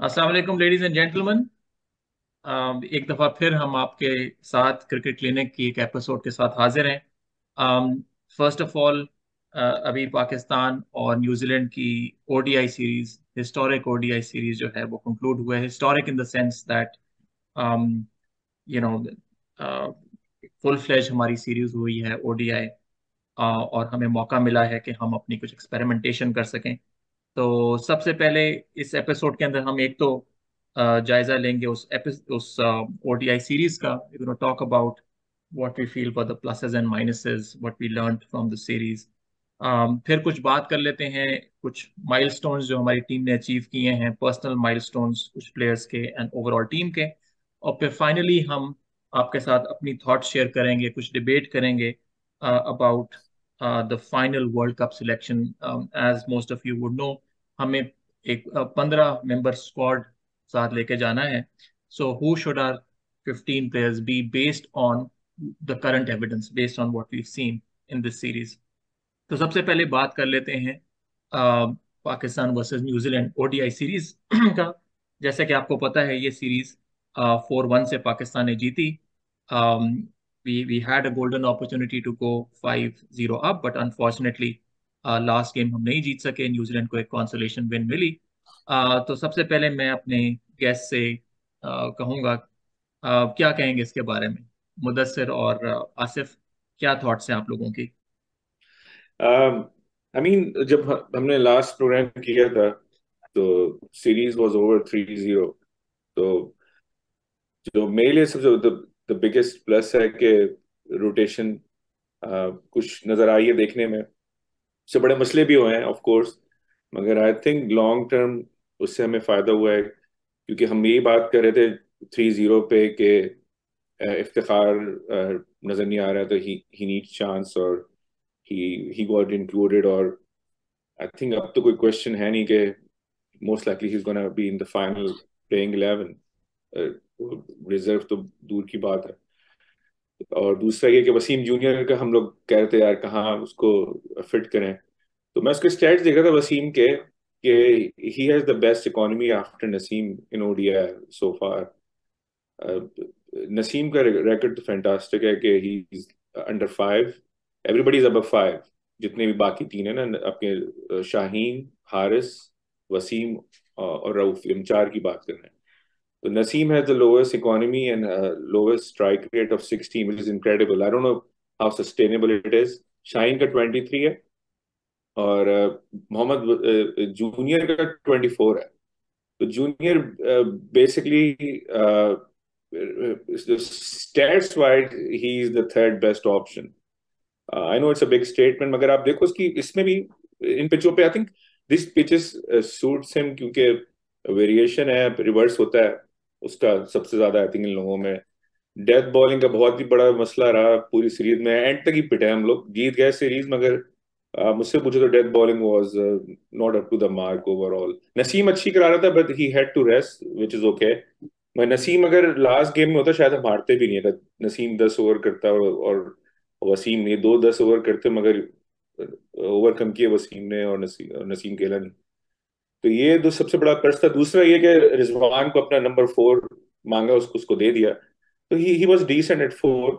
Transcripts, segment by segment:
अस्सलाम वालेकुम ladies and gentleman. एक दफ़ा फिर हम आपके साथ क्रिकेट क्लिनिक की एक एपिसोड के साथ हाजिर हैं। फर्स्ट ऑफ ऑल, अभी पाकिस्तान और न्यूजीलैंड की ODI series, historic ODI series जो है वो कंक्लूड हुआ है। Historic in the sense that you know full fledge हमारी सीरीज हुई है ओडीआई, और हमें मौका मिला है कि हम अपनी कुछ एक्सपेरिमेंटेशन कर सकें। तो सबसे पहले इस एपिसोड के अंदर हम एक तो जायजा लेंगे उस ओडीआई सीरीज का। We gonna talk about what we feel for the pluses and minuses, what we learned from the series. फिर कुछ बात कर लेते हैं कुछ माइलस्टोन्स जो हमारी टीम ने अचीव किए हैं, पर्सनल माइलस्टोन्स कुछ प्लेयर्स के एंड ओवरऑल टीम के। और फिर फाइनली हम आपके साथ अपनी थॉट शेयर करेंगे, कुछ डिबेट करेंगे about the final world cup selection. As most of you would know, हमें एक 15 मेंबर स्क्वाड साथ लेके जाना है। So who should our 15 players be based on the current evidence, based on what we seen in this series. तो सबसे पहले बात कर लेते हैं Pakistan versus New Zealand ODI series का। जैसे कि आपको पता है, ये सीरीज 4-1 से पाकिस्तान ने जीती। We had a golden opportunity to go 5-0 up, but unfortunately last game हम नहीं जीत सके। न्यूजीलैंड को एक कंसोलेशन विन मिली। तो सबसे पहले मैं अपने गेस्ट से कहूंगा, क्या कहेंगे इसके बारे में। मुदस्सिर और आसिफ, क्या थॉट्स हैं आप लोगों की? आई मीन जब हमने लास्ट प्रोग्राम किया था तो सीरीज वाज ओवर 3-0। तो जो मेरे लिए सबसे द बिगेस्ट प्लस है कि रोटेशन कुछ नजर आई है देखने में। उससे बड़े मसले भी हुए हैं ऑफ कोर्स, मगर आई थिंक लॉन्ग टर्म उससे हमें फायदा हुआ है, क्योंकि हम यही बात कर रहे थे 3-0 पे कि इफ्तिखार नजर नहीं आ रहा, तो ही नीड चांस और ही गॉट इंक्लूडेड। और आई थिंक अब तो कोई क्वेश्चन है नहीं कि most likely he is gonna be in the final playing 11। Reserve तो दूर की बात है। और दूसरा ये कि वसीम जूनियर का हम लोग कह रहे थे यार कहाँ उसको फिट करें। तो मैं उसके स्टैट्स देख रहा था वसीम के कि he has the best economy after Naseem in ODI so far. Naseem का रिकॉर्ड तो फैंटास्टिक है कि he is under 5, everybody is above 5। जितने भी बाकी तीन है ना आपके, शाहीन, हारिस, वसीम और रऊफ, हम चार की बात कर रहे हैं। तो Naseem has the lowest economy and lowest strike rate of 16, which is incredible. I don't know how sustainable it is. Shaheen का 23 है और मोहम्मद जूनियर का 24 है। तो junior basically stats wise he is the third best option. I know it's a big statement, मगर आप देखो उसकी इसमें भी इन पिचों पे I think this pitches suits him, क्योंकि वेरिएशन है, रिवर्स होता है उसका सबसे ज्यादा आई थिंक इन लोगों में। डेथ बॉलिंग का बहुत ही बड़ा मसला रहा पूरी सीरीज में, एंड तक ही पिटे हम लोग, जीत गए सीरीज, मगर मुझसे पूछे तो death bowling was not up to the mark overall. Naseem अच्छी करा रहा था but he had to rest which is okay. मैं नसीम अगर लास्ट गेम में होता शायद हम हारते भी नहीं, अगर नसीम 10 ओवर करता और वसीम ये दो 10 ओवर करते, मगर ओवरकम किए वसीम ने और नसीम खेला नहीं। तो ये दो सबसे बड़ा कर्ज था। दूसरा ये कि रिजवान को अपना नंबर 4 मांगा, उसको उसको दे दिया। तो ही वॉज डिसेंट एट 4।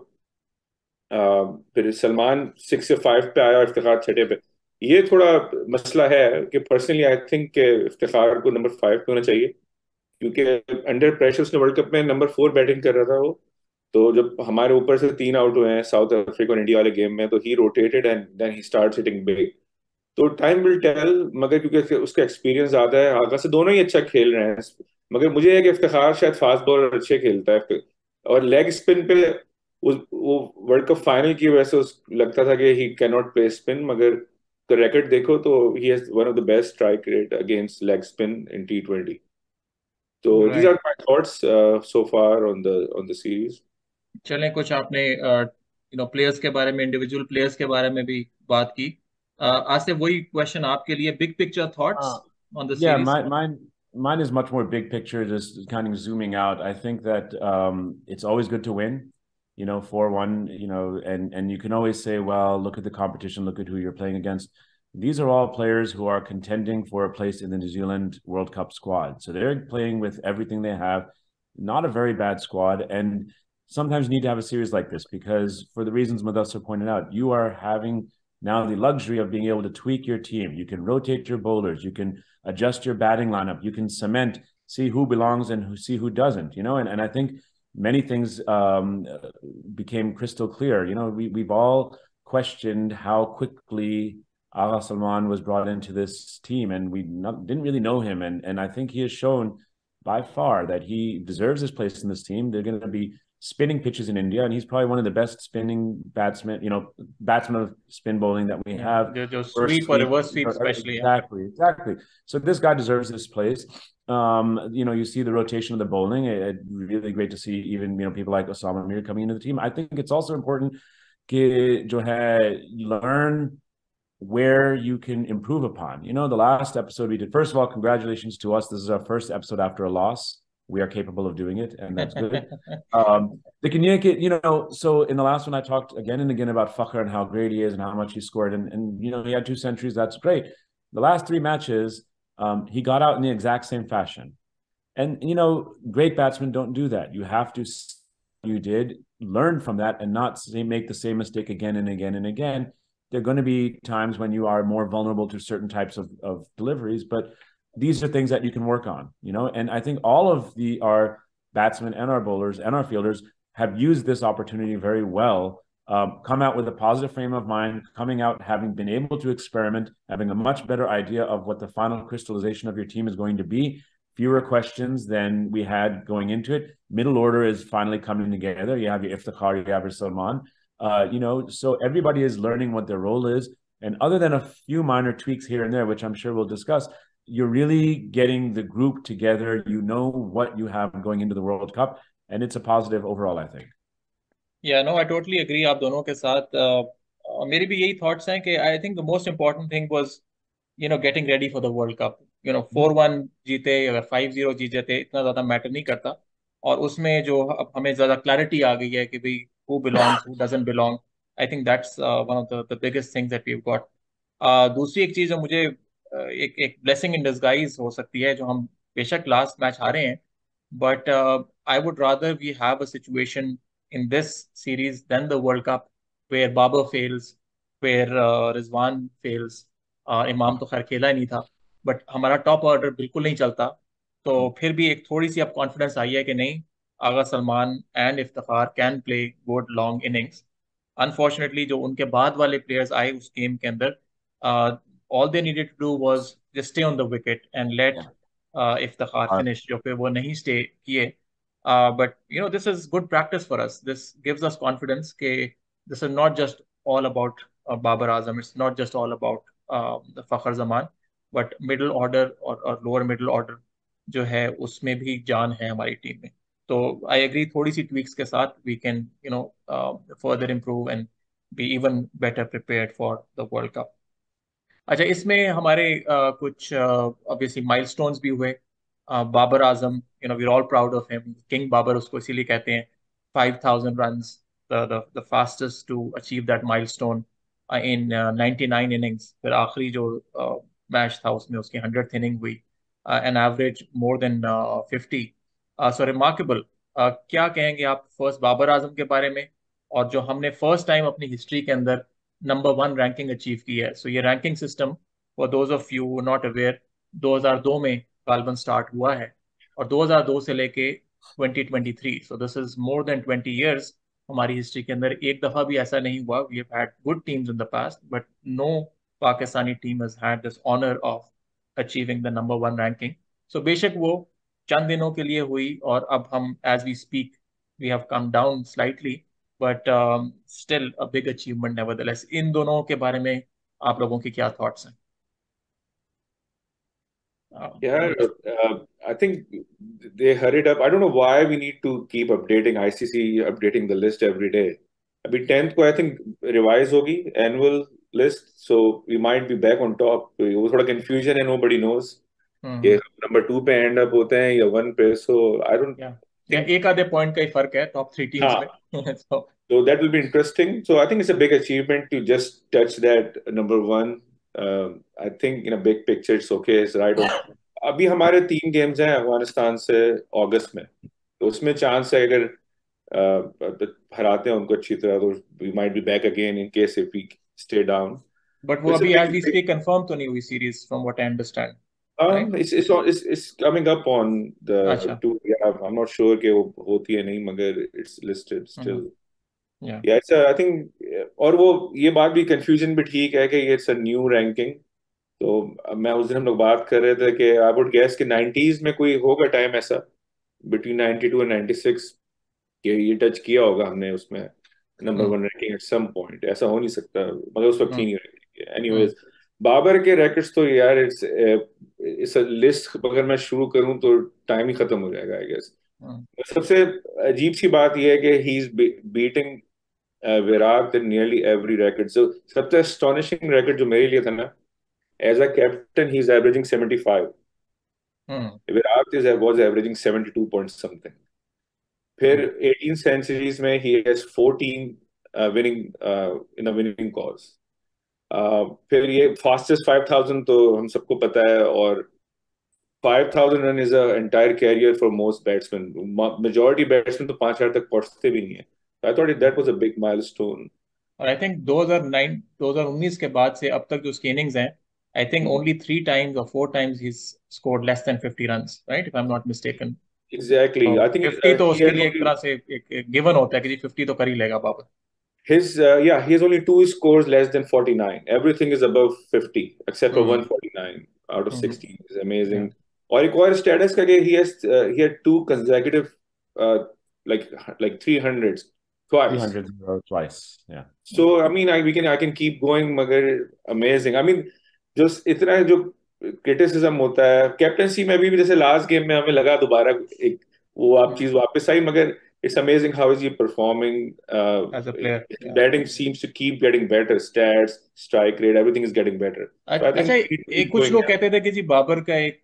फिर सलमान 6 से 5 पे आया, इफ्तिखार छठे पे। ये थोड़ा मसला है कि पर्सनली आई थिंक के इफ्तिखार को नंबर 5 पे होना चाहिए, क्योंकि अंडर प्रेशर उसने वर्ल्ड कप में नंबर 4 बैटिंग कर रहा था वो। तो जब हमारे ऊपर से 3 आउट हुए हैं साउथ अफ्रीका और इंडिया वाले गेम में, तो he rotated and then he start hitting big. तो टाइम विल टेल, मगर क्योंकि उसका एक्सपीरियंस ज्यादा है, आगा से दोनों ही अच्छा खेल रहे हैं। मगर मुझे है कि इफ्तिखार शायद फास्ट बॉलर अच्छे खेलता है, और लेग स्पिन पे वो वर्ल्ड कप फाइनल की वजह से लगता था कि he can not play spin, मगर तो रिकॉर्ड देखो तो he has one of the best strike rate against leg spin in T20। तो these are right. My thoughts so far on the series. चलें, कुछ आपने प्लेयर्स के बारे में, इंडिविजुअल प्लेयर्स के बारे में भी बात की। आज से वही क्वेश्चन आपके लिए, big picture Uh, thoughts on the yeah, series. mine is much more big picture, just kind of zooming out. I think that it's always good to win, 4-1, and you can always say, well, look at the competition, look at who you're playing against. these are all players who are contending for a place in the New Zealand World Cup squad. So they're playing with everything they have. Not a very bad squad. And sometimes you need to have a series like this because, for the reasons Mudassar pointed out, you are having now the luxury of being able to tweak your team. You can rotate your bowlers. You can adjust your batting lineup. You can cement, see who belongs and see who doesn't, and I think many things became crystal clear. We've all questioned how quickly Agha Salman was brought into this team, and we didn't really know him. And I think he has shown by far that he deserves his place in this team. They're going to be spinning pitches in India, and he's probably one of the best spinning batsmen of spin bowling that we have. Sweep or reverse sweep, especially. Exactly. So this guy deserves this place. You see the rotation of the bowling. Really great to see even people like Osama Mir coming into the team. I think it's also important to learn where you can improve upon. The last episode we did, first of all, congratulations to us. This is our first episode after a loss. We are capable of doing it, and that's good. The Kenyake, so in the last one, I talked again and again about Fakhr and how great he is and how much he scored. And he had 2 centuries. That's great. The last 3 matches, he got out in the exact same fashion. And, great batsmen don't do that. You have to, you did, learn from that and not make the same mistake again and again and again. There are going to be times when you are more vulnerable to certain types of deliveries, but these are things that you can work on, and I think all of our batsmen and our bowlers and our fielders have used this opportunity very well, come out with a positive frame of mind, coming out having been able to experiment, having a much better idea of what the final crystallization of your team is going to be, fewer questions than we had going into it. Middle order is finally coming together. You have your Iftikhar, you have your Salman, so everybody is learning what their role is. And other than a few minor tweaks here and there, which I'm sure we'll discuss, you're really getting the group together. What you have going into the World Cup, and it's a positive overall, I think. Yeah, no, I totally agree आप दोनों के साथ. मेरे भी यही thoughts हैं कि I think the most important thing was getting ready for the World Cup. 4-1 जीते अगर 5-0 जीत जाते इतना ज्यादा मैटर नहीं करता. और उसमें जो अब हमें ज्यादा क्लैरिटी आ गई है कि भाई who belongs, who doesn't belong. I think that's one of the biggest things that we've got. दूसरी एक चीज जो मुझे एक ब्लेसिंग इन डिसगाइज हो सकती है, जो हम बेशक लास्ट मैच हारे हैं, but I would rather we have a situation in this series than the World Cup where Babar fails, where Rizwan fails. इमाम तो खैर खेला ही नहीं था, बट हमारा टॉप ऑर्डर बिल्कुल नहीं चलता. तो फिर भी एक थोड़ी सी अब कॉन्फिडेंस आई है कि नहीं, Agha Salman and Iftikhar can play good long innings. Unfortunately जो उनके बाद वाले प्लेयर्स आए उस गेम के अंदर, all they needed to do was just stay on the wicket and let Iftikhar finish, जो कि वो नहीं स्टे किए. But this is good practice for us. This gives us confidence कि this is not just all about Babar Azam. It's not just all about the Fakhr Zaman, but middle order और lower middle order जो है उसमें भी जान है हमारी team में. तो I agree, थोड़ी सी tweaks के साथ we can further improve and be even better prepared for the World Cup. अच्छा, इसमें हमारे कुछ ऑब्वियसली माइलस्टोन्स भी हुए. Babar Azam, we are all proud of him. King Babar उसको इसीलिए कहते हैं. 5,000 runs, the fastest to achieve that milestone in 99 innings. फिर आखिरी जो मैच था उसमें उसकी 100th इनिंग हुई, an average more than 50. So remarkable. क्या कहेंगे आप फर्स्ट बाबर आजम के बारे में, और जो हमने फर्स्ट टाइम अपनी हिस्ट्री के अंदर नंबर 1 रैंकिंग अचीव की है. सो ये ranking system, for those of you not aware, 2002 में गालबन स्टार्ट हुआ है, और 2002 से लेके 2023, so this is more than 20 years. हमारी हिस्ट्री के अंदर एक दफा भी ऐसा नहीं हुआ. We have had good teams in the past, but no Pakistani team has had this honour of achieving the number 1 ranking. So बेशक वो चंद दिनों के लिए हुई, और अब हम as we speak we have come down slightly, but still a big achievement nevertheless. इन दोनों के बारे में आप लोगों की क्या थॉट्स हैं? Yeah, I think they hurried up. I don't know why we need to keep updating ICC, updating the list every day. अभी 10th को I think revise होगी annual list, so we might be back on top. वो थोड़ा confusion है, nobody knows कि number 2 पे end up होते हैं या 1 पे. So I don't think एक आधे पॉइंट का ही फर्क है टॉप 3 टीम्स में. So that will be interesting. So I think it's a big achievement to just touch that number 1 I think in big picture it's okay, it's right. अभी हमारे 3 games हैं अफगानिस्तान से अगस्त में, तो उसमें चांस है अगर हराते हैं उनको अच्छी तरह, तो we might be back again in case if we stay down. But वो तो इट्स अ अभी as we big, speak confirm तो नहीं हुई series, from what I understand, right? it's coming up on the अच्छा। two. Yeah, I'm not sure कि वो होती है नहीं, मगर it's listed still. या Yeah, it's I think, और वो ये बात भी कंफ्यूजन भी ठीक है कि it's a new ranking। तो मैं उस दिन हम लोग बात कर रहे थे कि आई वुड गेस कि 90s में कोई होगा टाइम ऐसा, बिटवीन 92 एंड 96, कि ये टच किया होगा हमने उसमें number one ranking at some point. ऐसा हो नहीं सकता, मगर उस वक्त थी नहीं रैंकिंग। एनीवेज, बाबर के रैकेट्स तो यार इट्स लिस्ट अगर मैं शुरू करूं तो टाइम ही खत्म हो जाएगा आई गेस। सबसे अजीब सी बात यह है कि he is beating Virat in nearly every racket. So सबसे एस्टोनिशिंग रैकेट जो मेरे लिए था ना, as a captain he is averaging 75, Virat is was averaging 72 point something. फिर 18 सेंचुरीज में he has 14 winning in a winning cause. फिर ये फास्टेस्ट 5000 तो हम सबको पता है, और 5000 run is a entire career for most batsman. Majority batsman तो 5000 तक पहुंचते भी नहीं है। I thought that was a big milestone. और आई थिंक 2009 2019 के बाद से अब तक जो उसकी इनिंग्स हैं, आई थिंक ओनली 3 टाइम्स और 4 times he scored less than 50 runs, right, if I am not mistaken. Exactly, तो आई थिंक 50 तो ही उसके हैज लिए एक ओनली तरह से एक गिवन होता है कि जी 50 तो कर ही लेगा Babar. his yeah, he has only 2 scores less than 49. Everything is above 50 except for hmm 149 out of hmm 16 is amazing. और एक और स्टेटस का कि he had 2 consecutive uh, like 300s twice. 300 twice. Yeah. So I mean, I can keep going, मगर amazing. I mean, जो इतना जो criticism होता है कैप्टनसी में भी, जैसे लास्ट गेम में हमें लगा दोबारा एक वो आप चीज वापस आई, मगर it's amazing how is he performing. As a player. His batting seems to keep getting better. Stats, strike rate, everything is getting better. So I अच्छा, think he keep एक कुछ going. लोग कहते थे कि जी बाबर का एक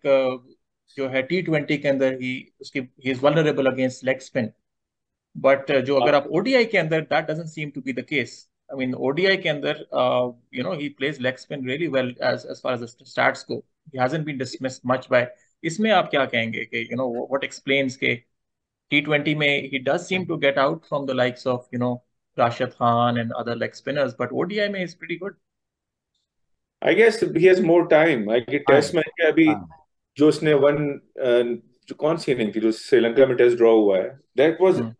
जो है T20 के अंदर ही उसकी he is vulnerable against leg spin, but जो अगर आप ओडीआई के अंदर, that doesn't seem to be the case. I mean ODI के अंदर he plays leg spin really well as far as stats go, he hasn't been dismissed much by. इसमें आप क्या कहेंगे कि व्हाट एक्सप्लेन्स के T20 में he does seem to get out from the likes of Rashid Khan and other leg spinners, but ODI में is pretty good. I guess he has more time. Like test Time. Match में अभी Time. जो उसने जो कौन सी inning थी जो श्रीलंका में टेस्ट ड्रॉ हुआ है, that was Hmm.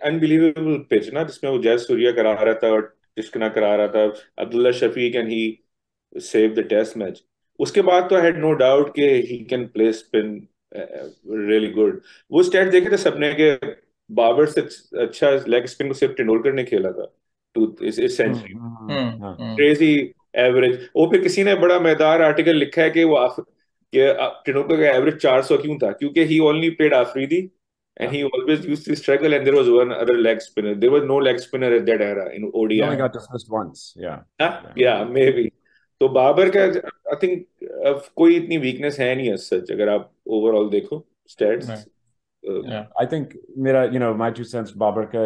Unbelievable pitch ना, जिसमें वो जय सूर्या करा रहा था और जिसकना करा रहा था Abdullah Shafique, and he save the test match. उसके बाद तो आई हैड नो डाउट कि he can play spin really good. वो स्टैट देखे थे सबने कि बाबर से अच्छा लेग स्पिन को सिर्फ तेंदुलकर ने खेला था टू इस सेंचुरी। Yeah. Crazy average. वो फिर किसी ने बड़ा मजेदार आर्टिकल लिखा है कि तेंदुलकर का एवरेज 400 क्यों था, क्योंकि he only played Afridi and Yeah. he always used to struggle, and there was one other leg spinner. There was no leg spinner at that era in He ODI. only got dismissed once. Yeah. हाँ, Yeah. yeah, maybe. तो बाबर का I think कोई इतनी weakness है नहीं सच, अगर आप overall देखो Right. Stats. Yeah. I think my 2 cents, Babar ka,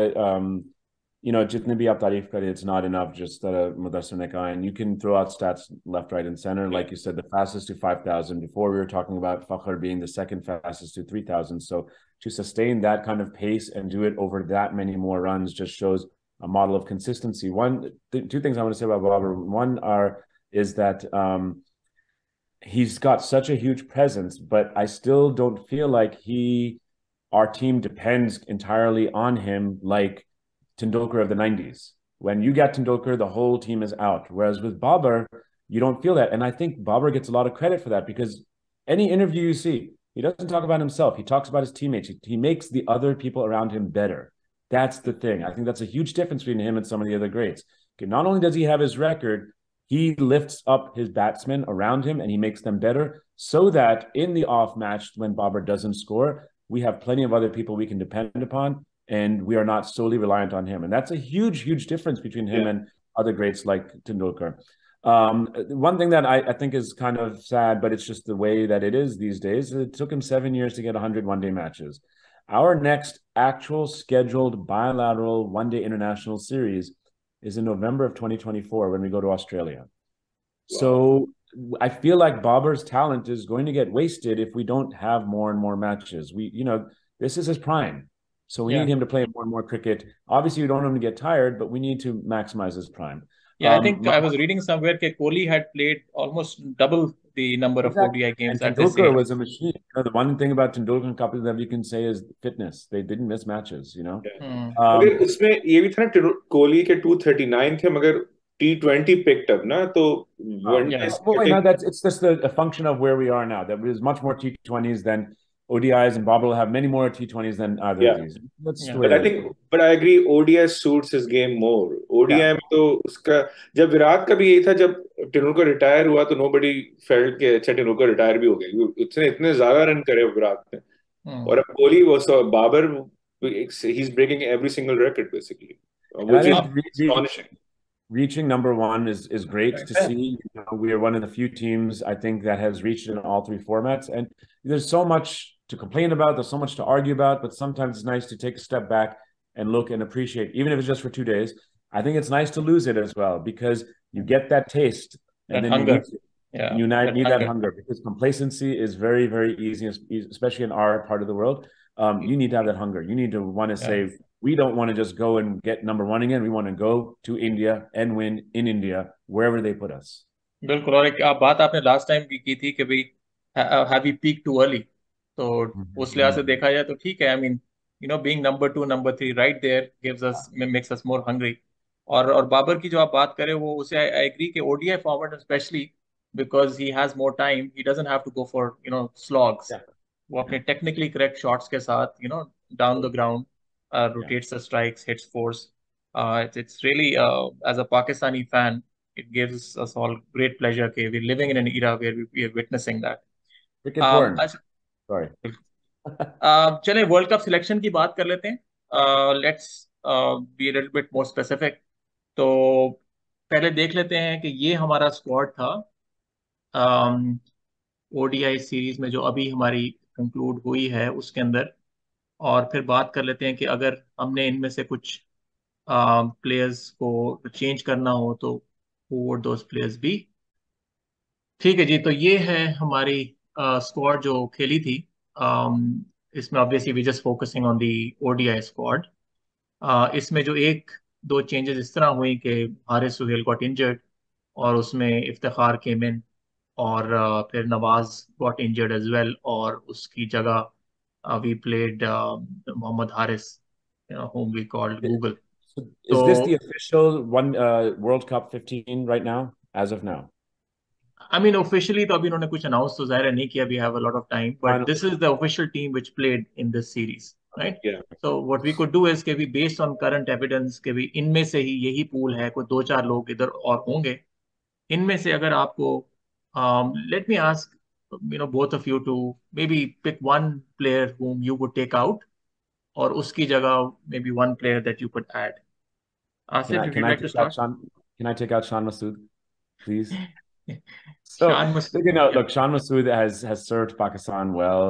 jitne bhi aap tareef kare, it's not enough just Mudassir ne kaha. And you can throw out stats left, right, and center. Like you said, the fastest to 5,000. Before we were talking about Fakhr being the second fastest to 3,000. So to sustain that kind of pace and do it over that many more runs just shows a model of consistency. Two things I want to say about Babar. Is that he's got such a huge presence, but I still don't feel like our team depends entirely on him like Tendulkar of the 90s. When you get Tendulkar, the whole team is out. Whereas with Babar, you don't feel that. And I think Babar gets a lot of credit for that because any interview you see, he doesn't talk about himself. He talks about his teammates. He makes the other people around him better. That's the thing. I think that's a huge difference between him and some of the other greats. Okay, not only does he have his record, he lifts up his batsmen around him and he makes them better so that in the off match, when Babar doesn't score, we have plenty of other people we can depend upon and we are not solely reliant on him. And that's a huge, huge difference between him and other greats like Tendulkar. One thing that I think is kind of sad, but it's just the way that it is these days. It took him 7 years to get 100 one-day matches. Our next actual scheduled bilateral one-day international series is in November of 2024 when we go to Australia. So I feel like Babar's talent is going to get wasted if we don't have more and more matches. This is his prime. So we Yeah. need him to play more and more cricket. Obviously, we don't want him to get tired, but we need to maximize his prime. Yeah, I think I was reading somewhere that Kohli had played almost double the number of Exactly. ODI games And at this Tendulkar age. was a machine. The one thing about Tendulkar and Kapil that you can say is fitness. They didn't miss matches, मगर उसमें ये भी था ना, कोहली के 239 थे, मगर T20 picked up ना, तो Yeah. Well, it's just a function of where we are now. There's much more T20s than ODIs, and Bob will have many more T20s than either of these. That's the way it is. But I agree, ODI suits his game more. ODI Yeah. में तो उसका, जब विराट का भी यही था, जब Tendulkar retire हुआ तो nobody felt कि अच्छा तेंदुलकर रिटायर भी हो गए, उसने इतने ज्यादा रन करे विराट ने, और अब कोहली वो Babar, he's breaking every single record basically, And I which is think astonishing. reaching number one is great to see. We are one of the few teams, I think, that has reached in all three formats. And there's so much to complain about. There's so much to argue about. But sometimes it's nice to take a step back and look and appreciate, even if it's just for 2 days. I think it's nice to lose it as well, because you get that taste. And then hunger. You need that hunger, because complacency is very, very easy, especially in our part of the world. You need to have that hunger. You need to want to say, we don't want to just go and get number one again. We want to go to India and win in India, wherever they put us. बिल्कुल, और एक बात आपने last time भी की थी कि भाई have we peak too early, तो उस लिहाज से देखा जाए तो ठीक है. I mean being number 2 number 3 right there gives us makes us more hungry. और बाबर की जो आप बात करें, वो उसे आई एग्री कि ODI format specially because he has more time, he doesn't have to go for slogs. वो अपने टेक्निकली करेक्ट शॉट्स के साथ down the ground rotates the strikes, hits fours. It's really, as a Pakistani fan, it gives us all great pleasure. Okay, we're living in an era where we are witnessing that. Sorry. चले world cup selection की बात कर लेते हैं. Let's be little bit more specific. तो पहले देख लेते हैं कि ये हमारा स्क्वाड था ओडीआई सीरीज में जो अभी हमारी कंक्लूड हुई है उसके अंदर. और फिर बात कर लेते हैं कि अगर हमने इनमें से कुछ प्लेयर्स को चेंज करना हो तो who would those players be. ठीक है जी, तो ये है हमारी स्क्वाड जो खेली थी. इसमें obviously we just focusing on the ODI squad. इसमें जो एक दो चेंजेस इस तरह हुई कि हारिस सुहेल गॉट इंजर्ड और उसमें इफ्तिखार केम इन, और फिर Nawaz got injured as well, और उसकी जगह we played Mohammad Haris, whom we called Google. Is this the official World Cup 15 right now, as of now? I mean, officially तो अभी उन्होंने कुछ अनाउंस तो जाहिर नहीं किया. We have a lot of time, but this is the official team which played in this series, right? Yeah. So what we could do is कि we based on current evidence कि भी इनमें से ही यही पूल है, कोई दो चार लोग इधर और होंगे. इनमें से अगर आपको let me ask both of you to maybe pick one player whom you would take out, और उसकी जगह maybe one player that you could add. Asif, if you'd like to start. Can I take out Shan Masood, please? Shan Masood, look, Shan Masood has served Pakistan well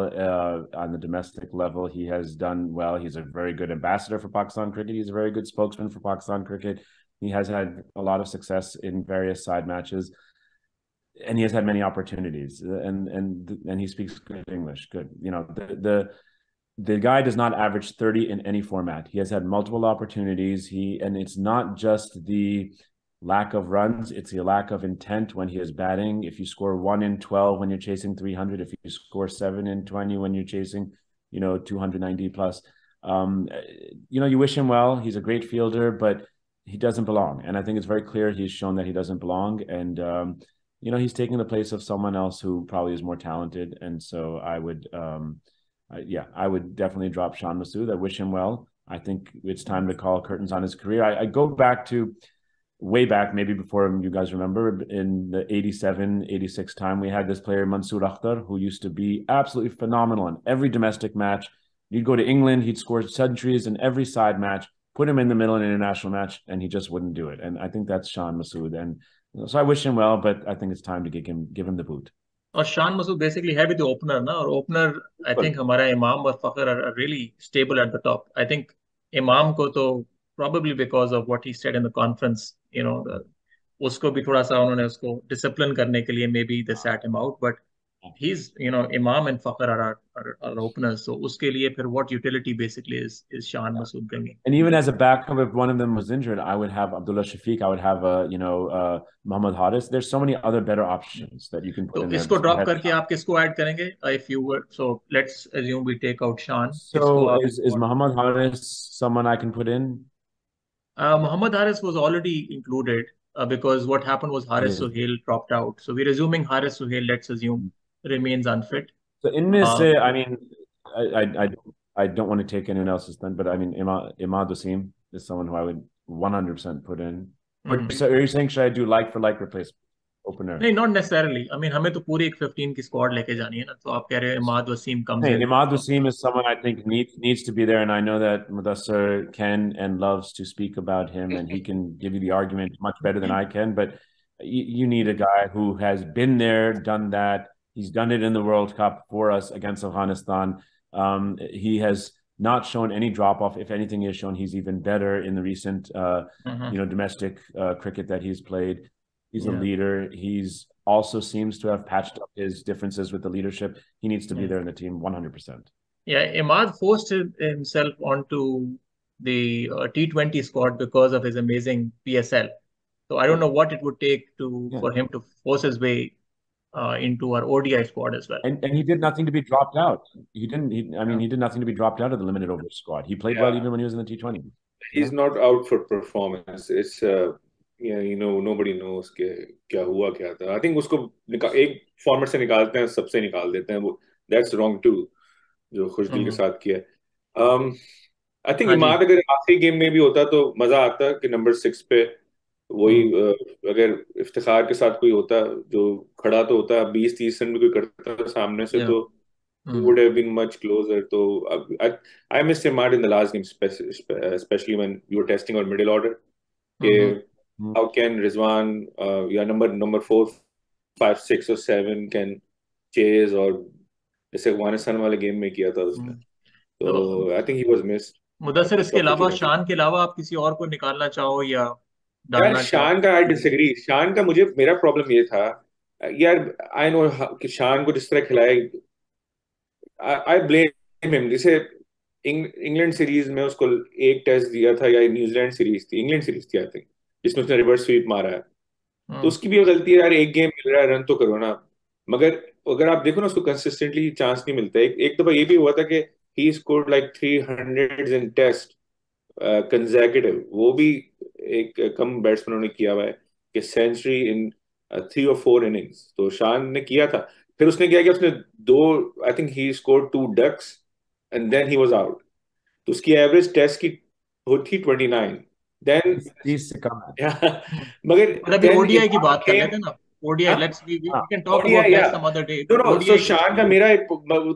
on the domestic level. He has done well. He's a very good ambassador for Pakistan cricket. He's a very good spokesman for Pakistan cricket. He has had a lot of success in various side matches, and he has had many opportunities. And he speaks good English. Good, the guy does not average 30 in any format. He has had multiple opportunities. And it's not just the lack of runs, it's the lack of intent when he is batting. If you score 1 in 12 when you're chasing 300, if you score 7 in 20 when you're chasing 290 plus, you wish him well. He's a great fielder, but he doesn't belong. And I think it's very clear he's shown that he doesn't belong. And he's taking the place of someone else who probably is more talented. And so I would definitely drop Shan Masood. I wish him well. I think it's time to call curtains on his career. I go back to way back, maybe before you guys remember, in the 87, 86 time, we had this player, Mansoor Akhtar, who used to be absolutely phenomenal in every domestic match. You'd go to England, he'd score centuries in every side match, put him in the middle in an international match, and he just wouldn't do it. And I think that's Shan Masood. And so I wish him well, but I think it's time to give him the boot. और Shan Masood basically है भी तो opener ना, और opener I think हमारा इमाम और Fakhar are really stable at the top. I think Imam को तो probably because of what he said in the conference, उसको भी थोड़ा सा उन्होंने उसको डिसिप्लिन करने के लिए maybe they sat him out, but he is Imam and Fakhar are openers, so उसके लिए फिर what utility basically is Shan Masood bringing. And even as a backup, if one of them was injured, I would have Abdullah Shafiq. I would have, Muhammad Haris. There's so many other better options that you can put तो in there इसको drop ahead. करके आप किसको add करेंगे if you were, so let's assume we take out Shan, किसको So आप is इसको? Muhammad Haris someone I can put in? Muhammad Haris was already included because what happened was He Haris is. Sohail dropped out. So we're assuming Haris Sohail, let's assume, remains unfit. So in this, Uh, I mean, I don't want to take anyone else's then, but I mean, Imad Wasim is someone who I would 100% put in. But mhm. so are you saying should I do like for like replacement opener? नहीं, not necessarily. I mean, हमें तो पूरी एक 15 की squad लेके जानी है ना, तो आप कह रहे हैं Imad Wasim comes Hey, in. Imad Wasim is someone I think needs to be there, and I know that Mudassar can and loves to speak about him, and he can give you the argument much better than I can. But you need a guy who has been there, done that. He's done it in the World Cup for us against Afghanistan. He has not shown any drop off. If anything, he has shown he's even better in the recent, domestic cricket that he's played. He's a Yeah. leader. He's also seems to have patched up his differences with the leadership. He needs to be Yeah. there in the team 100%. Yeah, Imad forced himself onto the T20 squad because of his amazing PSL. So I don't know what it would take Yeah. for him to force his way into our ODI squad as well. And he did nothing to be dropped out. He didn't. Yeah. He did nothing to be dropped out of the limited over squad. He played well even when he was in the T20. He's not out for performance. It's nobody knows के क्या हुआ क्या था. I think उसको एक format से निकालते हैं, सबसे निकाल देते हैं वो. That's wrong too. जो खुशदिल के साथ किया. आई थिंक हाँ जी. इमाद अगर आखिरी गेम में भी होता तो मजा आता कि नंबर 6 पे वही अगर इफ्तिखार के साथ कोई होता जो खड़ा तो होता 20-30 रन भी कोई करता सामने से Yeah. तो would have been much closer. So I missed him out in the last game, especially when you were testing our middle order. Mhm. How can Rizwan, number 4, 5, 6 or 7 can chase और जैसे अफगानिस्तान वाले game में किया था उसने. तो So I think he was missed. Mudassir, इसके Proper अलावा chance. शान के अलावा आप किसी और को निकालना चाहो या यार डालना चाहो? शान का आई डिसएग्री. शान का मेरा प्रॉब्लम ये था यार. आई नो कि शान को जिस तरह खिलाए आई ब्लेम हिम. जैसे इंग्लैंड सीरीज में उसको एक टेस्ट दिया था या न्यूजीलैंड सीरीज थी, इंग्लैंड सीरीज थी आई थिंक, जिसमें उसने रिवर्स स्वीप मारा है. तो उसकी भी गलती है यार. एक गेम मिल रहा है, रन तो करो ना. मगर अगर आप देखो ना उसको कंसिस्टेंटली चांस नहीं मिलता. एक दफा ये भी हुआ था कि he scored like 300 in test consecutive. वो भी एक कम बैट्समैनों ने किया हुआ है कि सेंचुरी इन 3 or 4 इनिंग्स. तो शान ने किया था. फिर उसने किया कि उसने दो, I think he scored 2 ducks and then he was out. तो उसकी एवरेज टेस्ट की होती 29. देन 30 से कम है. मगर पर अभी देन ओडीआई की इमाद बात कर लेते हैं ना. ओडीआई, लेट्स वी हाँ. Can talk ODI, about test yeah. Some other day, No, but no. So ODI. Shan का मेरा एक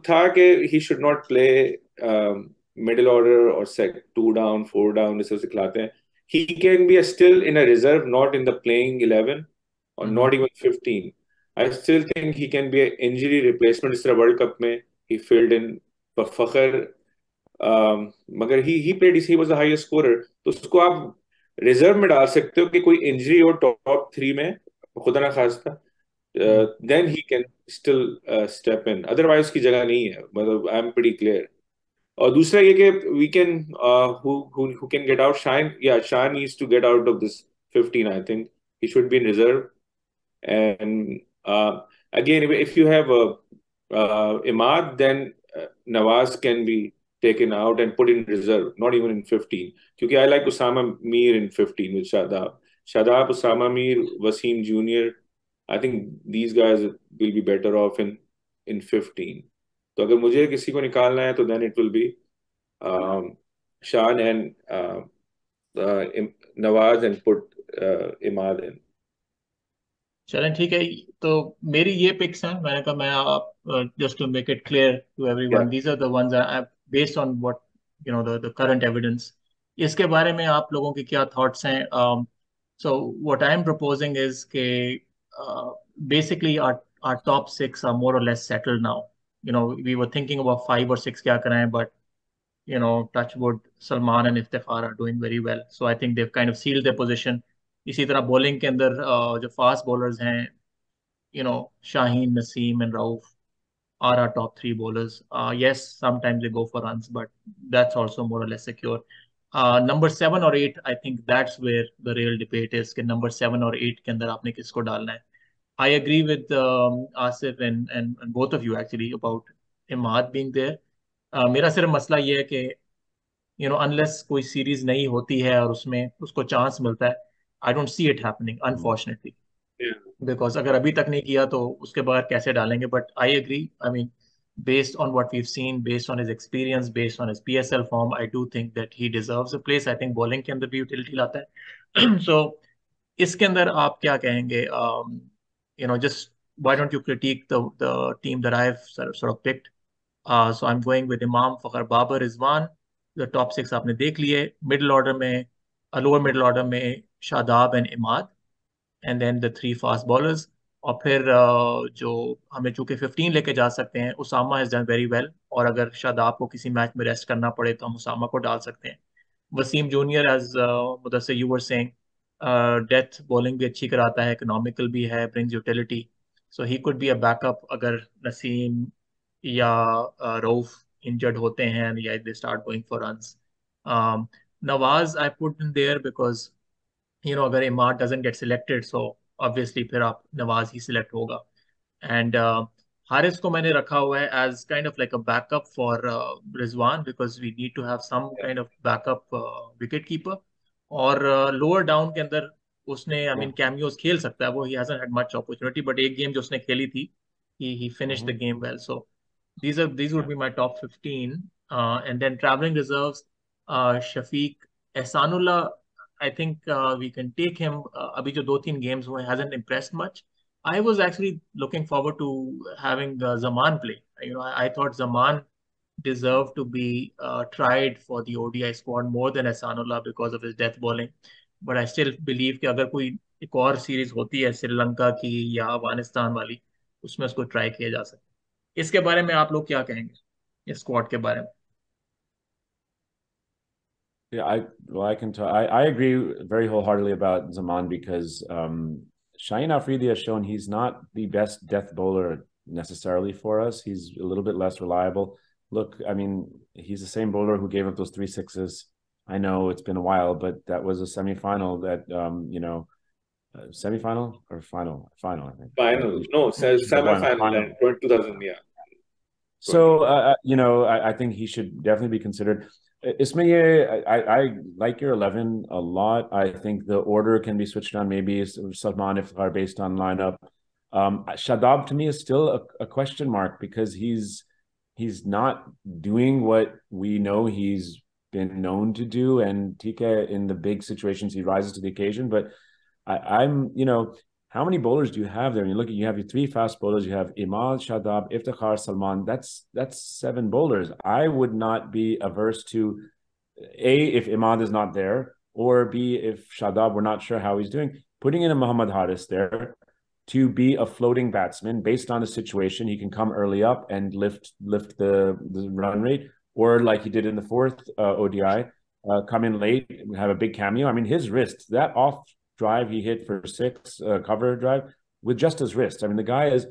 था कि he should not play middle order or set 2 down, 4 down जैसे उसे खिलाते हैं. He can be still in a reserve, not in the playing 11 or not even 15. I still think he can be an injury replacement. इस तरह world cup में he filled in for फखर. मगर he played, he was the highest scorer. तो उसको आप reserve में डाल सकते हो कि कोई इंजरी हो टॉप 3 में, खुदा ना खास्ता, then he can still step in. Otherwise उसकी जगह नहीं है. मतलब I'm pretty clear. और दूसरा ये कि we can who can get out. Shan needs to get out of this 15. I think he should be in reserve. And again, if you have Imad, then Nawaz can be taken out and put in reserve, not even in 15. Because I like Usama Mir in 15 with Shadab. Shadab, Usama Mir, Wasim Jr. I think these guys will be better off in 15. तो अगर मुझे किसी को निकालना है तो then it will be Shan and Nawaz and put Imad in. चलें, ठीक है. तो मेरी ये पिक्स हैं. मैंने कहा मैं आप just to make it clear to everyone, Yeah. These are the ones based on what the current evidence. इसके बारे में आप लोगों के क्या थॉट्स हैं? So what I am proposing is के basically our top six are more or less settled now. We were thinking about 5 or 6 क्या कराएं, but touch wood, Salman and Iftikhar are doing very well. So I think they've kind of sealed their position. इसी तरह bowling के अंदर जो fast bowlers हैं, Shaheen, Naseem and Rauf are our top three bowlers. Yes, sometimes they go for runs, but that's also more or less secure. Number 7 or 8, I think that's where the real debate is. कि number 7 or 8 के अंदर आपने किसको डालना है. I agree with Asif and both of you actually about Imad being there. मेरा सिर्फ मसला ये है कि unless कोई सीरीज नहीं होती है और उसमें उसको चांस मिलता है, I don't see it happening, unfortunately. Yeah. Because अगर अभी तक नहीं किया तो उसके बाद कैसे डालेंगे. But I agree, I mean based on what we've seen, based on his experience, based on his PSL form, I do think that he deserves a place. I think bowling के अंदर भी utility लाता है. So इसके अंदर आप क्या कहेंगे? Just why don't you critique the team that I've sort of picked? So I'm going with Imam, Fakhar, Babar, Rizwan. The top six आपने देख लिए. Middle order में, lower middle order में Shadab and Imad, and then the three fast bowlers. और फिर जो हमें चूंकि 15 लेके जा सकते हैं, Usama has done very well, और अगर शादाब को किसी मैच में रेस्ट करना पड़े तो हम उसामा को डाल सकते हैं. Wasim junior, as Mudassir you were saying, death bowling भी अच्छी कराता है, इकोनॉमिकल भी है, brings utility. So he could be a backup अगर नसीम या रऊफ इंजर्ड होते हैं या they start going for runs. Nawaz I put in there because अगर Imad doesn't get selected, so obviously फिर आप नवाज ही सिलेक्ट होगा. एंड हारिस को मैंने रखा हुआ है as kind of like a backup for Rizwan, because we need to have some kind of backup wicket keeper. और लोअर डाउन के अंदर उसने, आई मीन, Yeah. कैमियोज खेल सकता है वो. He hasn't had much opportunity, but एक गेम जो उसने खेली थी, he finished the Mhm. game well. So these would Yeah. be my top 15. And then traveling reserves, Shafiq, Ehsanullah, I think we can take him. अभी जो दो तीन games हुए, hasn't impressed much. I was actually looking forward to having Zaman play. I thought Zaman deserved to be tried for the ODI squad more than Ehsanullah because of his death bowling. But I still believe कि अगर कोई एक और series होती है श्रीलंका की या अफगानिस्तान वाली, उसमें उसको ट्राई किया जा सकता है. इसके बारे में आप लोग क्या कहेंगे, इस स्क्वाड के बारे में? Yeah, I can tell. I agree very wholeheartedly about Zaman because Shaheen Afridi has shown he's not the best death bowler necessarily for us. He's a little bit less reliable. Look, I mean, he's the same bowler who gave up those 3 sixes. I know it's been a while, but that was a semifinal that semifinal or final, I think. Final, no, semi-final, Final. and 2000, yeah. So, I think he should definitely be considered. Ismail, I like your 11 a lot. I think the order can be switched on, maybe Salman Iftikhar based on lineup. Shadab to me is still a question mark because he's not doing what we know he's been known to do. And Tika, in the big situations, he rises to the occasion. But I'm how many bowlers do you have there? And you have your three fast bowlers. You have Imad, Shadab, Iftikhar, Salman. That's 7 bowlers. I would not be averse to A, if Imad is not there, or B, if Shadab, we're not sure how he's doing, putting in a Muhammad Haris there to be a floating batsman based on a situation. He can come early up and lift the run rate, or like he did in the fourth ODI, come in late, have a big cameo. I mean, his wrist, that off drive he hit for 6, cover drive with just his wrist. I mean, the guy is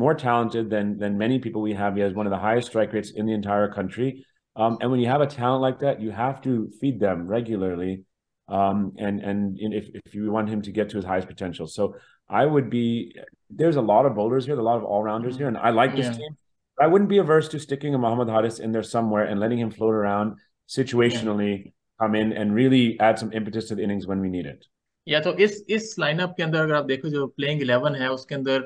more talented than many people we have. He has one of the highest strike rates in the entire country. And when you have a talent like that, you have to feed them regularly. And if you want him to get to his highest potential. So there's a lot of bowlers here, a lot of all-rounders here, and I like this team. I wouldn't be averse to sticking a Muhammad Haris in there somewhere and letting him float around situationally, come in and really add some impetus to the innings when we need it. या तो इस lineup के अंदर अगर आप देखो, जो playing 11 है उसके अंदर,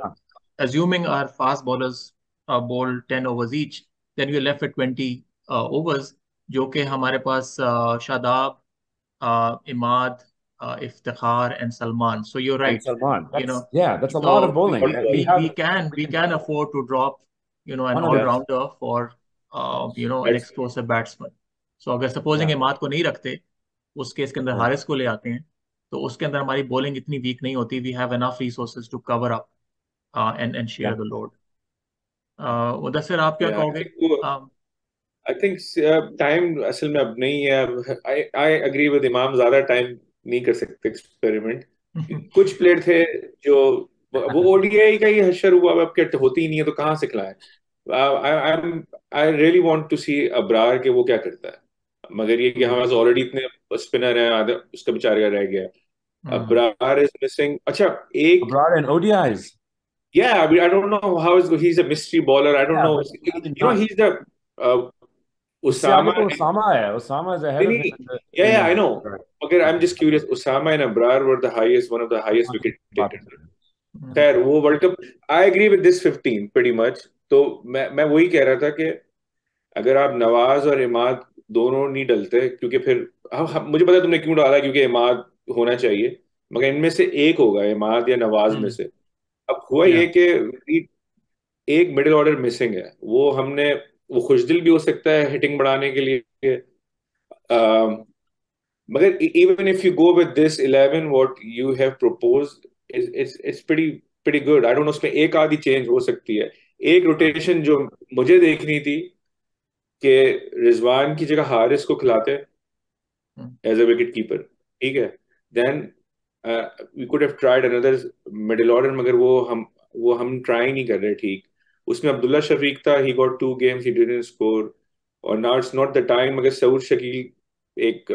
assuming our fast bowlers bowl 10 overs each, then we are left with 20 overs, जो कि हमारे पास Shadab, Imad, Iftikhar and Salman. So you're right. And Salman, that's a So lot of bowling. we can afford to drop an all-rounder for an explosive batsman. So अगर supposing Imad को नहीं रखते, उस case के अंदर हारिस को ले आते हैं, तो उसके अंदर हमारी बॉलिंग इतनी वीक नहीं होती. We have enough resources to cover up and share the load. Mudassir, आप क्या कहोगे? I think टाइम असल में अब नहीं है. I agree with इमाम, ज्यादा टाइम नहीं कर सकते एक्सपेरिमेंट. कुछ प्लेयर थे जो, वो ओडीआई का ही हशर हुआ, अब क्या होती ही नहीं है तो कहाँ से खिलाएं। आई रियली वांट टू सी अब्रार के वो क्या करता है, मगर ये कि हमारे पास ऑलरेडी इतने स्पिनर हैं, आधा उसका बेचारे का रह गया। Abrar is missing. अच्छा, एक, Abroad and ODIs. yeah, I don't know how he's a mystery bowler. I don't Yeah, know. but I mean, You know, not. he's the uh, उससे आगे Usama. तो Osama है. Osama is ahead नहीं, of नहीं, him yeah, in yeah, I his. know. Okay, I'm just curious. Usama and Abrar were the highest, one of the highest wicket takers. खैर वो world cup, I agree with this 15 pretty much। तो मैं वही कह रहा था कि अगर आप नवाज और इमाद दोनों नहीं डलते, क्योंकि फिर मुझे पता है तुमने क्यों डाला, क्योंकि इमाद होना चाहिए, मगर इनमें से एक होगा, इमाद या नवाज में से। अब हुआ ये या कि एक मिडिल ऑर्डर मिसिंग है, वो हमने, वो खुशदिल भी हो सकता है हिटिंग बढ़ाने के लिए, मगर even if you go with this 11 what you have proposed, it's pretty pretty good. I don't know, उसमें एक आधी चेंज हो सकती है। एक रोटेशन जो मुझे देखनी थी कि रिजवान की जगह हारिस को खिलाते एज अ विकेट कीपर, ठीक है, then we could have tried another middle order, मगर वो हम ट्राई नहीं कर रहे ठीक। उसमें अब्दुल्ला शफीक था, he got 2 games, he didn't score, और now it's not the time. मगर सऊद शकील एक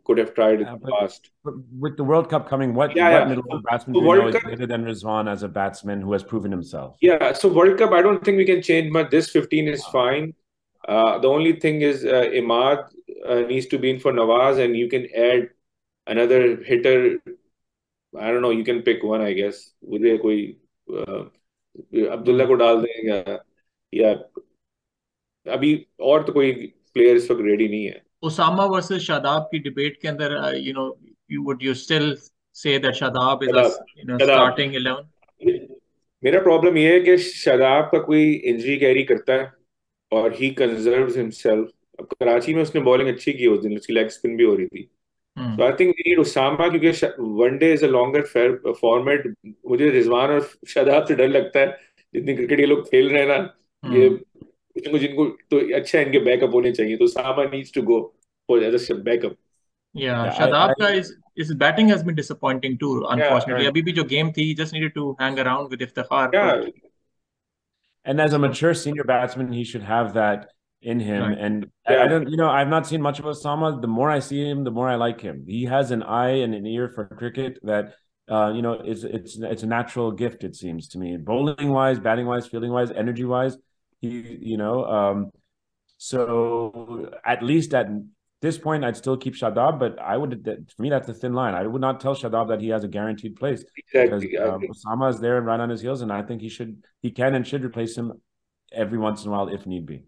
could have tried in Yeah, the past. but with the World Cup coming, Yeah, what yeah. middle order batsman So do you know World is Cup, better than Rizwan as a batsman who has proven himself? yeah. So World Cup, I don't think we can change much. This 15 is fine. The only thing is Imad needs to be in for Nawaz, and you can add another hitter. I don't know. You can pick one, I guess. मुझे कोई अब्दुल्ला को डाल दें, या अभी और तो कोई प्लेयर इस वक्त रेडी नहीं है। उसामा वर्सेस शादाब की डिबेट के अंदर you still say that Shadab is a Shadab, Shadab. Starting 11? मेरा प्रॉब्लम ये है कि शदाब का कोई इंजरी कैरी करता है, और ही कंजर्व्स हिमसेल्फ। अब कराची में उसने बॉलिंग अच्छी की उस दिन, उसकी लेग स्पिन भी हो रही थी। तो I think we need Usama, क्योंकि one day is a longer fair format. मुझे रिजवान और शादाब से डर लगता है, जितनी क्रिकेट ये लोग खेल रहे हैं ना, ये कुछ न कुछ इनको तो अच्छा, इनके बैकअप होने चाहिए। तो Usama needs to go for as a backup. या Yeah, शादाब का इस batting has been disappointing to या अनफॉर्चुनेटली। अभी भी जो गेम थी, just needed to hang around with Iftikhar, या but and as a mature senior batsman, he should have that in him. Right And I या don't, I've not seen much of Osama. The more I see him, the more I like him. He has an eye and an ear for cricket that, it's a natural gift. It seems to me, bowling wise, batting wise, fielding wise, energy wise. He, so at least at this point, I'd still keep Shadab, but for me, that's a thin line. I would not tell Shadab that he has a guaranteed place because exactly. Osama is there and right on his heels, and I think he can and should replace him every once in a while if need be.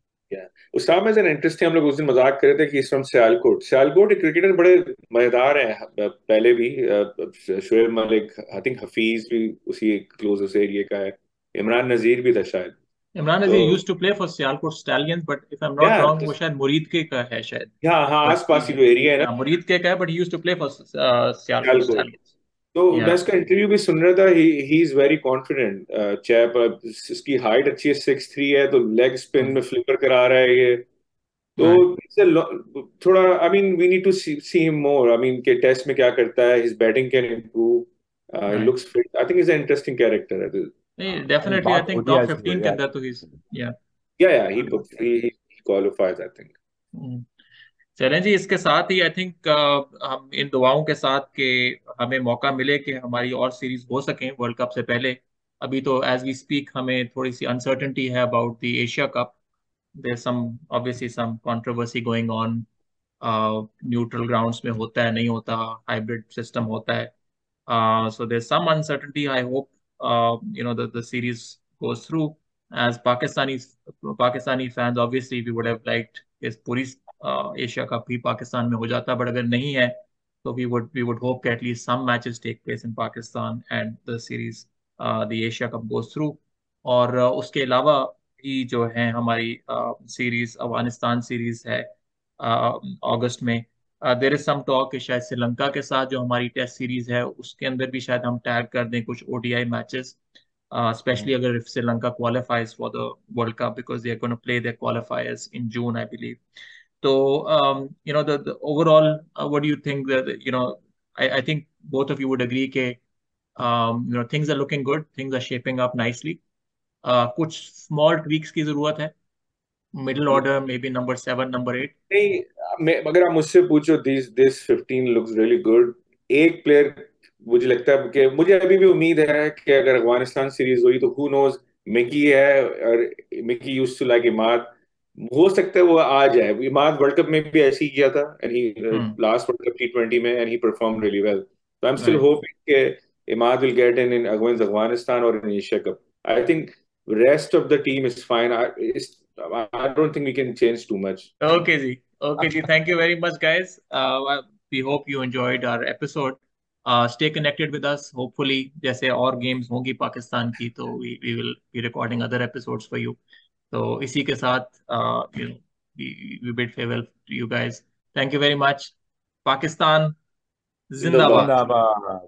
Usama is an interesting. हम लोग उस दिन मजाक कर रहे थे कि इस फ्रॉम सियालकोट। सियालकोट के क्रिकेटर बड़े मजेदार हैं, पहले भी शोएब मलिक, आई थिंक हफीज भी उसी क्लोज उस एरिया का है, इमरान नजीर भी था शायद। इमरान तो Nazir used to play for Sialkot Stallions, but if I am या नॉट रॉन्ग वो शायद मुरीद के का है शायद। हाँ हाँ, बट आस पास ही जो एरिया है ना, या मुरीद के का है, but he used to play for Sialkot Sialkot. Stallions. तो मैं या इसका इंटरव्यू भी सुन रहा था, he is very confident chap. इसकी हाइट अच्छी है, 6'3" है, तो लेग स्पिन में फ्लिपर करा रहा है ये। तो राइट थोड़ा, I mean we need to see him more. I mean के टेस्ट में क्या करता है, his batting can improve, he right. Looks fit. I think is an interesting character है। नहीं, And definitely I Bob think top ODIs here, 15 के yeah. अंदर तो ही। या या ही क्वालिफाइज आई थिंक। चलें जी, इसके साथ ही आई थिंक हम इन दुआओं के साथ कि हमें मौका मिले कि हमारी और सीरीज हो सकें वर्ल्ड कप से पहले। अभी तो एज वी स्पीक हमें थोड़ी सी अनसर्टेनिटी है about the Asia cup. There some obviously some controversy going on. Neutral grounds में होता है, नहीं होता, हाइब्रिड सिस्टम होता है। So there's some uncertainty. I hope the series goes through. As Pakistani fans, obviously we would have liked इस पूरी Asia cup भी पाकिस्तान में हो जाता, बट अगर नहीं है तो we would hope that at least some matches take place in Pakistan and the series the Asia Cup goes through. और उसके अलावा भी जो है हमारी सीरीज अफगानिस्तान सीरीज है अगस्त में। देर इज सम टॉक कि शायद श्रीलंका के साथ जो हमारी टेस्ट सीरीज है उसके अंदर भी शायद हम टैग कर दें कुछ ओडीआई मैचेस, स्पेशली अगर Sri Lanka qualifies for the World Cup because they are going to play their qualifiers in June I believe. तो the overall what do you think that I think both of you would agree कि things are looking good, things are shaping up nicely. कुछ small tweaks की जरूरत है. Middle order, maybe number 7, number 8. नहीं, अगर आप मुझसे पूछो दिस 15 लुक्स रियली गुड। एक प्लेयर मुझे लगता है कि मुझे अभी भी उम्मीद है कि अगर अफगानिस्तान सीरीज हुई तो हु नोज, मिकी है, और Mickey used to like Imad, हो सकता है वो आ जाए। इमाद वर्ल्ड कप में भी ऐसे ही किया था, and he last World Cup T20 में, and he perform really well. तो I am still Right. Hoping कि Imad will get in against Afghanistan और in Asia Cup. I think rest of the team is fine. I don't think we can change too much. Okay, जी. Okay, जी. Thank you very much, guys. We hope you enjoyed our episode. Stay connected with us. Hopefully, जैसे और games होंगी पाकिस्तान की, तो we will be recording other episodes for you. तो इसी के साथ, we bid farewell to you guys. Thank you very much. Pakistan Zindabad. जिंदाबाद. जिंदाबाद।